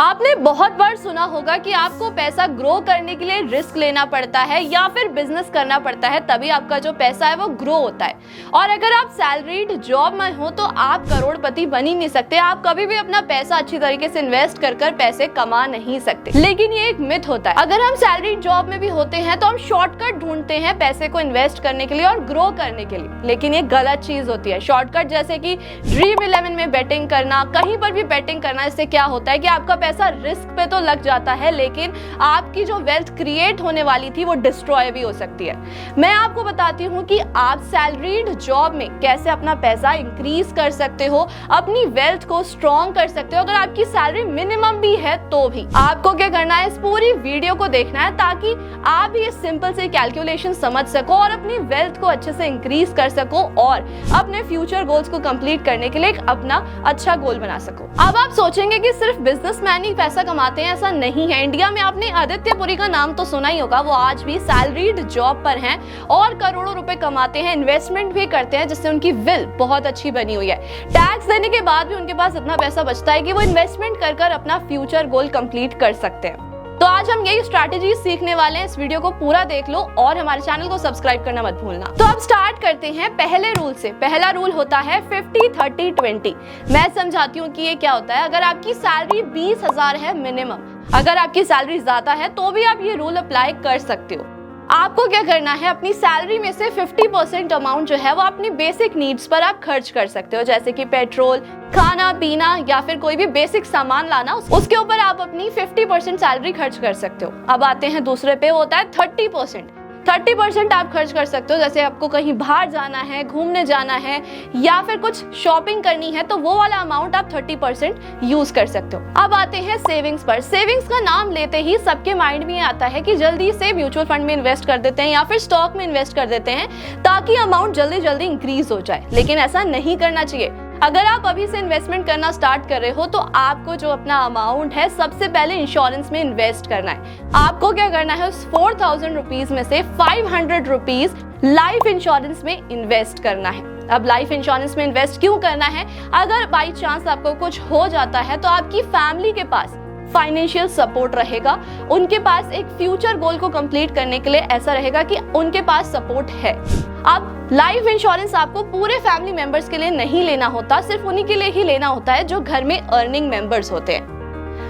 आपने बहुत बार सुना होगा कि आपको पैसा ग्रो करने के लिए रिस्क लेना पड़ता है या फिर बिजनेस करना पड़ता है, तभी आपका जो पैसा है वो ग्रो होता है। और अगर आप सैलरीड जॉब में हो तो आप करोड़पति बन ही नहीं सकते। आप कभी भी अपना पैसा अच्छी तरीके से इन्वेस्ट कर पैसे कमा नहीं सकते। लेकिन ये एक मिथ होता है। अगर हम सैलरीड जॉब में भी होते हैं तो हम शॉर्टकट ढूंढते हैं पैसे को इन्वेस्ट करने के लिए और ग्रो करने के लिए, लेकिन ये गलत चीज होती है। शॉर्टकट जैसे कि ड्रीम 11 में बेटिंग करना, कहीं पर भी बेटिंग करना, इससे क्या होता है कि आपका पैसा रिस्क पे तो लग जाता है, लेकिन आपकी जो वेल्थ क्रिएट होने वाली थी वो डिस्ट्रॉय भी हो सकती है। मैं आपको बताती हूँ कि आप सैलरीड जॉब में कैसे अपना पैसा इंक्रीज कर सकते हो, अपनी वेल्थ को स्ट्रॉन्ग कर सकते हो। अगर आपकी सैलरी मिनिमम भी है तो भी आपको क्या करना है, इस पूरी वीडियो को देखना है ताकि आप भी इस सिंपल से कैलकुलेशन समझ सको और अपनी वेल्थ को अच्छे से इंक्रीज कर सको और अपने फ्यूचर गोल्स को कंप्लीट करने के लिए एक अपना अच्छा गोल बना सको। अब आप सोचेंगे कि सिर्फ बिजनेसमैन ही पैसा कमाते हैं, ऐसा नहीं है। इंडिया में आपने आदित्य पुरी का नाम तो सुना ही होगा। वो आज भी सैलरीड जॉब पर हैं और करोड़ों रुपए कमाते हैं, इन्वेस्टमेंट भी करते हैं जिससे उनकी विल बहुत अच्छी बनी हुई है। टैक्स देने के बाद भी उनके पास इतना पैसा बचता है कि वो इन्वेस्टमेंट कर अपना फ्यूचर गोल कंप्लीट कर सकते हैं। तो आज हम यही स्ट्रैटेजी सीखने वाले हैं। इस वीडियो को पूरा देख लो और हमारे चैनल को सब्सक्राइब करना मत भूलना। तो अब स्टार्ट करते हैं पहले रूल से। पहला रूल होता है 50-30-20। मैं समझाती हूँ कि ये क्या होता है। अगर आपकी सैलरी 20,000 है मिनिमम, अगर आपकी सैलरी ज्यादा है तो भी आप ये रूल अप्लाई कर सकते हो। आपको क्या करना है, अपनी सैलरी में से 50% अमाउंट जो है वो अपनी बेसिक नीड्स पर आप खर्च कर सकते हो, जैसे कि पेट्रोल, खाना पीना या फिर कोई भी बेसिक सामान लाना, उसके ऊपर आप अपनी 50% सैलरी खर्च कर सकते हो। अब आते हैं दूसरे पे, होता है 30% आप खर्च कर सकते हो। जैसे आपको कहीं बाहर जाना है, घूमने जाना है या फिर कुछ शॉपिंग करनी है तो वो वाला अमाउंट आप 30% यूज कर सकते हो। अब आते हैं सेविंग्स पर। सेविंग्स का नाम लेते ही सबके माइंड में आता है कि जल्दी से म्यूचुअल फंड में इन्वेस्ट कर देते हैं या फिर स्टॉक में इन्वेस्ट कर देते हैं ताकि अमाउंट जल्दी इंक्रीज हो जाए, लेकिन ऐसा नहीं करना चाहिए। अगर आप अभी से इन्वेस्टमेंट करना स्टार्ट कर रहे हो तो आपको जो अपना अमाउंट है सबसे पहले इंश्योरेंस में इन्वेस्ट करना है। आपको क्या करना है, उस 4,000 रुपीज में से 500 रुपीज लाइफ इंश्योरेंस में इन्वेस्ट करना है। अब लाइफ इंश्योरेंस में इन्वेस्ट क्यों करना है, अगर बाई चांस आपको कुछ हो जाता है तो आपकी फैमिली के पास फाइनेंशियल सपोर्ट रहेगा, उनके पास एक फ्यूचर गोल को कंप्लीट करने के लिए ऐसा रहेगा कि उनके पास सपोर्ट है। अब लाइफ इंश्योरेंस आपको पूरे फैमिली मेंबर्स के लिए नहीं लेना होता, सिर्फ उन्हीं के लिए ही लेना होता है जो घर में अर्निंग मेंबर्स होते हैं।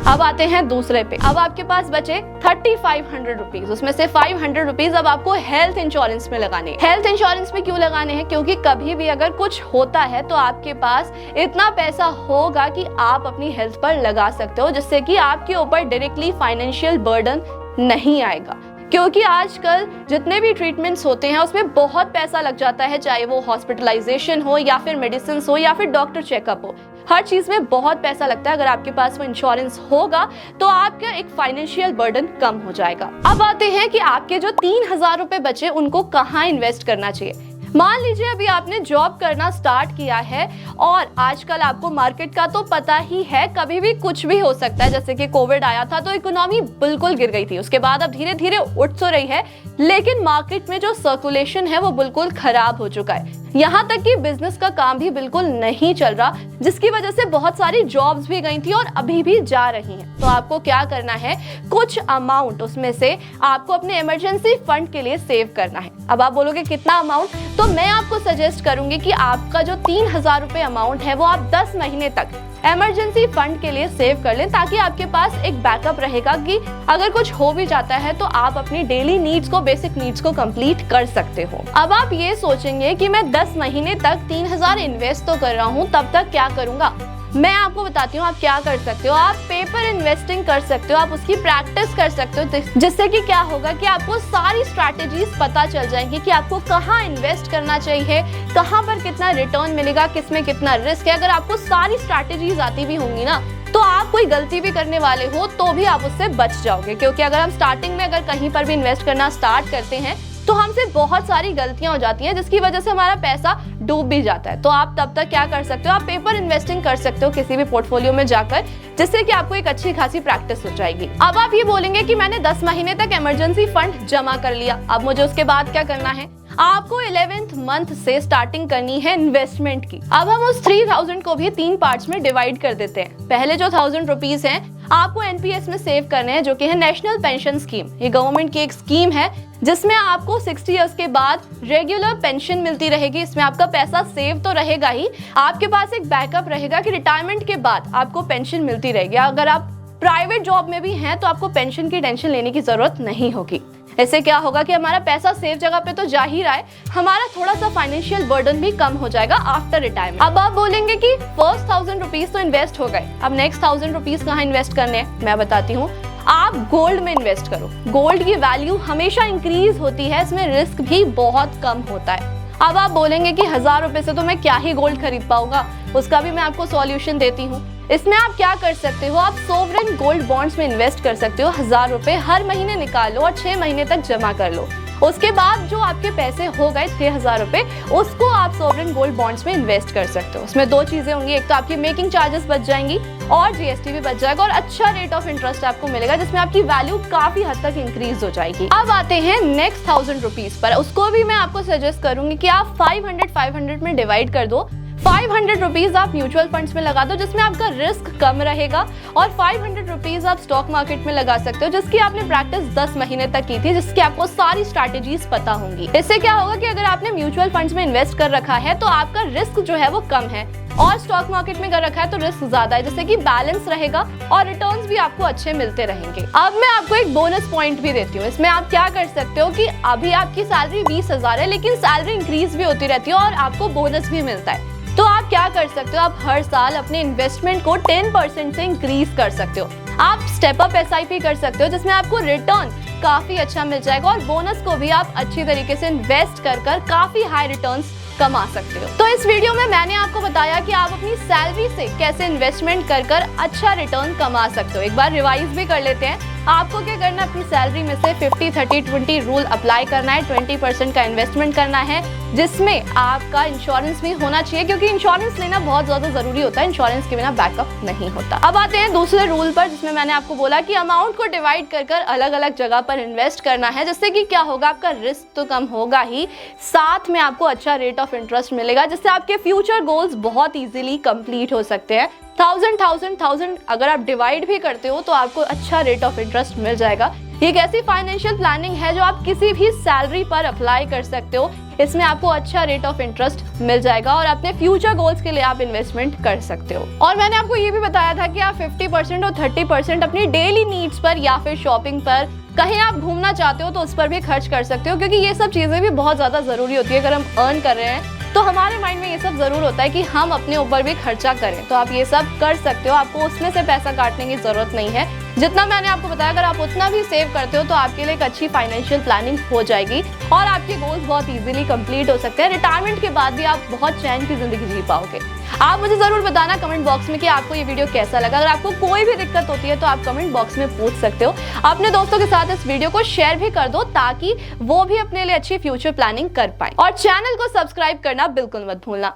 अब आते हैं दूसरे पे। अब आपके पास बचे 3,500 रुपीज, उसमें से 500 रुपीज अब आपको हेल्थ इंश्योरेंस में लगाने हैं। हेल्थ इंश्योरेंस में क्यों लगाने हैं, क्योंकि कभी भी अगर कुछ होता है तो आपके पास इतना पैसा होगा कि आप अपनी हेल्थ पर लगा सकते हो, जिससे कि आपके ऊपर डायरेक्टली फाइनेंशियल बर्डन नहीं आएगा। क्योंकि आजकल जितने भी ट्रीटमेंट्स होते हैं उसमें बहुत पैसा लग जाता है, चाहे वो हॉस्पिटलाइजेशन हो या फिर मेडिसिन हो या फिर डॉक्टर चेकअप हो, हर चीज में बहुत पैसा लगता है। अगर आपके पास वो इंश्योरेंस होगा तो आपका एक फाइनेंशियल बर्डन कम हो जाएगा। अब आते हैं कि आपके जो 3,000 रुपए बचे उनको कहाँ इन्वेस्ट करना चाहिए। मान लीजिए अभी आपने जॉब करना स्टार्ट किया है और आजकल आपको मार्केट का तो पता ही है, कभी भी कुछ भी हो सकता है। जैसे कि कोविड आया था तो इकोनॉमी बिल्कुल गिर गई थी, उसके बाद अब धीरे धीरे उठ तो रही है, लेकिन मार्केट में जो सर्कुलेशन है वो बिल्कुल खराब हो चुका है। यहाँ तक कि बिजनेस का काम भी बिल्कुल नहीं चल रहा, जिसकी वजह से बहुत सारी जॉब्स भी गई थी और अभी भी जा रही हैं। तो आपको क्या करना है, कुछ अमाउंट उसमें से आपको अपने इमरजेंसी फंड के लिए सेव करना है। अब आप बोलोगे कितना अमाउंट, तो मैं आपको सजेस्ट करूंगी कि आपका जो 3,000 रुपए अमाउंट है वो आप 10 महीने तक इमरजेंसी फंड के लिए सेव कर लें, ताकि आपके पास एक बैकअप रहेगा कि अगर कुछ हो भी जाता है तो आप अपनी डेली नीड्स को, बेसिक नीड्स को कंप्लीट कर सकते हो। अब आप ये सोचेंगे कि मैं 10 महीने तक 3,000 इन्वेस्ट तो कर रहा हूँ, तब तक क्या करूंगा। मैं आपको बताती हूँ आप क्या कर सकते हो। आप पेपर इन्वेस्टिंग कर सकते हो, आप उसकी प्रैक्टिस कर सकते हो, जिससे कि क्या होगा कि आपको सारी स्ट्रैटेजीज पता चल जाएंगी कि आपको कहाँ इन्वेस्ट करना चाहिए, कहाँ पर कितना रिटर्न मिलेगा, किसमें कितना रिस्क है। अगर आपको सारी स्ट्रैटेजीज आती भी होंगी ना तो आप कोई गलती भी करने वाले हो तो भी आप उससे बच जाओगे। क्योंकि अगर हम स्टार्टिंग में अगर कहीं पर भी इन्वेस्ट करना स्टार्ट करते हैं तो हमसे बहुत सारी गलतियां हो जाती हैं, जिसकी वजह से हमारा पैसा डूब भी जाता है। तो आप तब तक क्या कर सकते हो, आप पेपर इन्वेस्टिंग कर सकते हो किसी भी पोर्टफोलियो में जाकर, जिससे कि आपको एक अच्छी खासी प्रैक्टिस हो जाएगी। अब आप ये बोलेंगे कि मैंने 10 महीने तक इमरजेंसी फंड जमा कर लिया, अब मुझे उसके बाद क्या करना है। आपको 11th मंथ से स्टार्टिंग करनी है इन्वेस्टमेंट की। अब हम उस 3000 को भी 3 पार्ट्स में डिवाइड कर देते हैं। पहले जो 1000 रुपीज हैं आपको एनपीएस में सेव करने हैं, जो कि है नेशनल पेंशन स्कीम। ये गवर्नमेंट की एक स्कीम है जिसमें आपको 60 इयर्स के बाद रेगुलर पेंशन मिलती रहेगी। इसमें आपका पैसा सेव तो रहेगा ही, आपके पास एक बैकअप रहेगा कि रिटायरमेंट के बाद आपको पेंशन मिलती रहेगी। अगर आप प्राइवेट जॉब में भी हैं तो आपको पेंशन की टेंशन लेने की जरूरत नहीं होगी। इससे क्या होगा कि हमारा पैसा सेफ जगह पे तो जा ही रहा है, हमारा थोड़ा सा फाइनेंशियल बर्डन भी कम हो जाएगा आफ्टर रिटायरमेंट। अब आप बोलेंगे कि फर्स्ट 1000 रुपीज तो इन्वेस्ट हो गए, अब नेक्स्ट 1000 रुपीज कहाँ इन्वेस्ट करने हैं? मैं बताती हूँ, आप गोल्ड में इन्वेस्ट करो। गोल्ड की वैल्यू हमेशा इंक्रीज होती है, इसमें रिस्क भी बहुत कम होता है। अब आप बोलेंगे कि 1000 रुपए से तो मैं क्या ही गोल्ड खरीद पाऊंगा, उसका भी मैं आपको सॉल्यूशन देती हूँ। इसमें आप क्या कर सकते हो, आप सोवरेन गोल्ड बॉन्ड्स में इन्वेस्ट कर सकते हो। 1000 रुपए हर महीने निकालो और 6 महीने तक जमा कर लो। उसके बाद जो आपके पैसे हो गए 6000 रुपए, उसको आप सोवरेन गोल्ड बॉन्ड्स में इन्वेस्ट कर सकते हो। उसमें 2 चीजें होंगी, एक तो आपकी मेकिंग चार्जेस बच जाएंगी और जीएसटी भी बच जाएगा और अच्छा रेट ऑफ इंटरेस्ट आपको मिलेगा, जिसमें आपकी वैल्यू काफी हद तक इंक्रीज हो जाएगी। अब आते हैं नेक्स्ट 1000 रुपीज पर। उसको भी मैं आपको सजेस्ट करूंगी कि आप 500 में डिवाइड कर दो। 500 रुपीज आप म्यूचुअल फंड्स में लगा दो, जिसमें आपका रिस्क कम रहेगा, और 500 रुपीज आप स्टॉक मार्केट में लगा सकते हो, जिसकी आपने प्रैक्टिस 10 महीने तक की थी, जिसकी आपको सारी स्ट्रैटेजीज पता होंगी। इससे क्या होगा कि अगर आपने म्यूचुअल फंड्स में इन्वेस्ट कर रखा है तो आपका रिस्क जो है वो कम है, और स्टॉक मार्केट में कर रखा है तो रिस्क ज्यादा है, जिससे कि बैलेंस रहेगा और रिटर्न्स भी आपको अच्छे मिलते रहेंगे। अब मैं आपको एक बोनस पॉइंट भी देती हूँ। इसमें आप क्या कर सकते हो कि अभी आपकी सैलरी 20,000 है, लेकिन सैलरी इंक्रीज भी होती रहती है और आपको बोनस भी मिलता है। तो आप क्या कर सकते हो, आप हर साल अपने इन्वेस्टमेंट को 10% से इंक्रीज कर सकते हो। आप स्टेप अप एसआईपी कर सकते हो, जिसमें आपको रिटर्न काफी अच्छा मिल जाएगा और बोनस को भी आप अच्छी तरीके से इन्वेस्ट कर काफी हाई रिटर्न्स कमा सकते हो। तो इस वीडियो में मैंने आपको बताया कि आप अपनी सैलरी से कैसे इन्वेस्टमेंट कर अच्छा रिटर्न कमा सकते हो। एक बार रिवाइज भी कर लेते हैं। आपको क्या करना है, अपनी सैलरी में से 50-30-20 रूल अप्लाई करना है। 20% का इन्वेस्टमेंट करना है, जिसमें आपका इंश्योरेंस भी होना चाहिए, क्योंकि इंश्योरेंस लेना बहुत ज्यादा जरूरी होता है। इंश्योरेंस के बिना बैकअप नहीं होता। अब आते हैं दूसरे रूल पर, जिसमें मैंने आपको बोला कि अमाउंट को डिवाइड कर अलग अलग जगह पर इन्वेस्ट करना है, जिससे कि क्या होगा, आपका रिस्क तो कम होगा ही, साथ में आपको अच्छा रेट ऑफ इंटरेस्ट मिलेगा, जिससे आपके फ्यूचर गोल्स बहुत इजीली कंप्लीट हो सकते हैं। 1000 अगर आप डिवाइड भी करते हो तो आपको अच्छा रेट ऑफ इंटरेस्ट मिल जाएगा। ये एक ऐसी फाइनेंशियल प्लानिंग है जो आप किसी भी सैलरी पर अप्लाई कर सकते हो। इसमें आपको अच्छा रेट ऑफ इंटरेस्ट मिल जाएगा और अपने फ्यूचर गोल्स के लिए आप इन्वेस्टमेंट कर सकते हो। और मैंने आपको ये भी बताया था कि आप 50% और 30% अपनी डेली नीड्स पर या फिर शॉपिंग पर, कहीं आप घूमना चाहते हो तो उस पर भी खर्च कर सकते हो, क्योंकि ये सब चीजें भी बहुत ज्यादा जरूरी होती है। अगर हम अर्न कर रहे हैं तो हमारे माइंड में ये सब जरूर होता है कि हम अपने ऊपर भी खर्चा करें, तो आप ये सब कर सकते हो। आपको उसमें से पैसा काटने की जरूरत नहीं है। जितना मैंने आपको बताया, अगर आप उतना भी सेव करते हो तो आपके लिए एक अच्छी फाइनेंशियल प्लानिंग हो जाएगी और आपके गोल्स बहुत इजीली कंप्लीट हो सकते हैं। रिटायरमेंट के बाद भी आप बहुत चैन की जिंदगी जी पाओगे। आप मुझे जरूर बताना कमेंट बॉक्स में कि आपको ये वीडियो कैसा लगा। अगर आपको कोई भी दिक्कत होती है तो आप कमेंट बॉक्स में पूछ सकते हो। अपने दोस्तों के साथ इस वीडियो को शेयर भी कर दो, ताकि वो भी अपने लिए अच्छी फ्यूचर प्लानिंग कर पाए। और चैनल को सब्सक्राइब करना बिल्कुल मत भूलना।